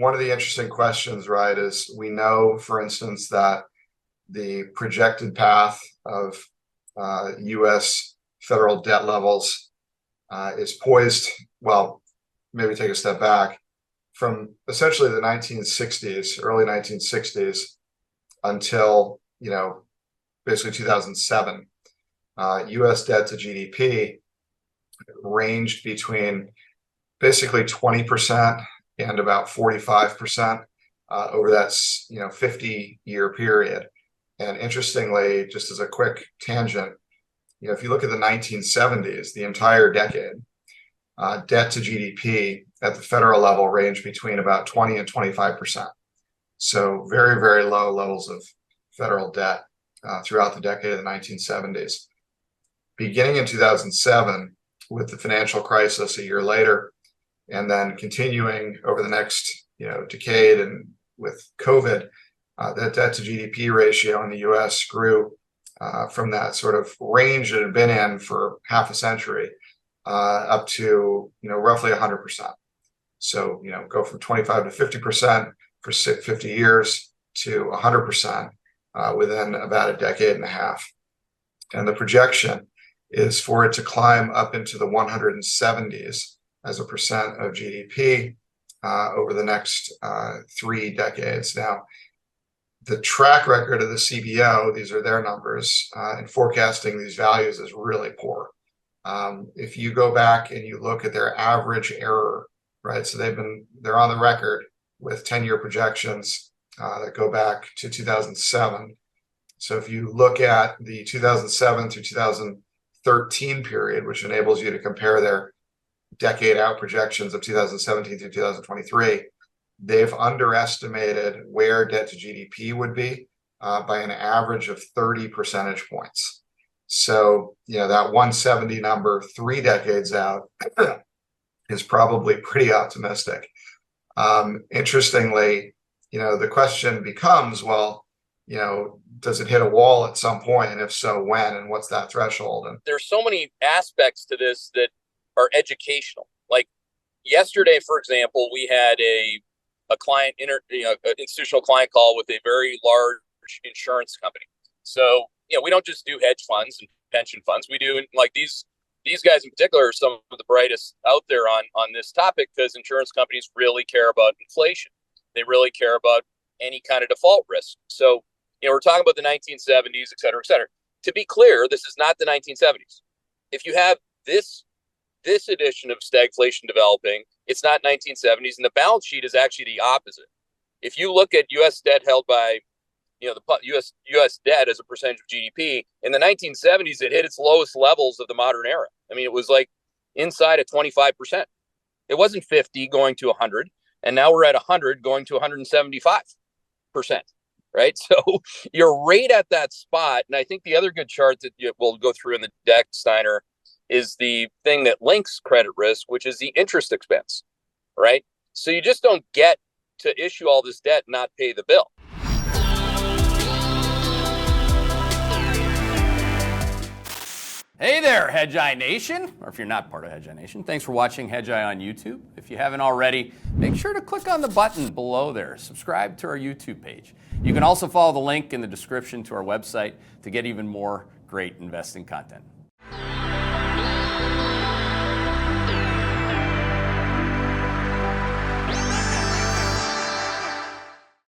one of the interesting questions, right, is we know, for instance, that the projected path of U.S. federal debt levels is poised, well, maybe take a step back, from essentially the 1960s, early 1960s, until, basically 2007. U.S. debt to GDP ranged between basically 20% and about 45% over that 50-year period. And interestingly, just as a quick tangent, if you look at the 1970s, the entire decade, debt to GDP at the federal level ranged between about 20 and 25%. So very, very low levels of federal debt throughout the decade of the 1970s. Beginning in 2007, with the financial crisis a year later, and then continuing over the next decade, and with COVID, that debt to GDP ratio in the U.S. grew from that sort of range it had been in for half a century up to roughly 100%. So go from 25 to 50% for 50 years to 100% within about a decade and a half. And the projection is for it to climb up into the 170s as a percent of GDP over the next 3 decades. Now, the track record of the CBO, these are their numbers, in forecasting these values is really poor. If you go back and you look at their average error, right? So they're on the record with 10-year projections that go back to 2007. So if you look at the 2007 through 2013 period, which enables you to compare their decade out projections of 2017 through 2023, they've underestimated where debt to GDP would be by an average of 30 percentage points. So, that 170 number 3 decades out is probably pretty optimistic. Interestingly, the question becomes, well, does it hit a wall at some point? And if so, when? And what's that threshold? And there's so many aspects to this that are educational. Like yesterday, for example, we had a client, institutional client call with a very large insurance company. So, we don't just do hedge funds and pension funds. We do, like, these guys in particular are some of the brightest out there on this topic, because insurance companies really care about inflation. They really care about any kind of default risk. So, we're talking about the 1970s, et cetera, et cetera. To be clear, this is not the 1970s. If you have this edition of stagflation developing, it's not 1970s, and the balance sheet is actually the opposite. If you look at U.S. debt held by, the U.S. debt as a percentage of GDP, in the 1970s, it hit its lowest levels of the modern era. I mean, it was like inside of 25%. It wasn't 50 going to 100, and now we're at 100 going to 175%. Right. So you're right at that spot. And I think the other good chart that we'll go through in the deck, Steiner, is the thing that links credit risk, which is the interest expense. Right. So you just don't get to issue all this debt and not pay the bill. Hey there, Hedgeye Nation, or if you're not part of Hedgeye Nation, thanks for watching Hedgeye on YouTube. If you haven't already, make sure to click on the button below there. Subscribe to our YouTube page. You can also follow the link in the description to our website to get even more great investing content.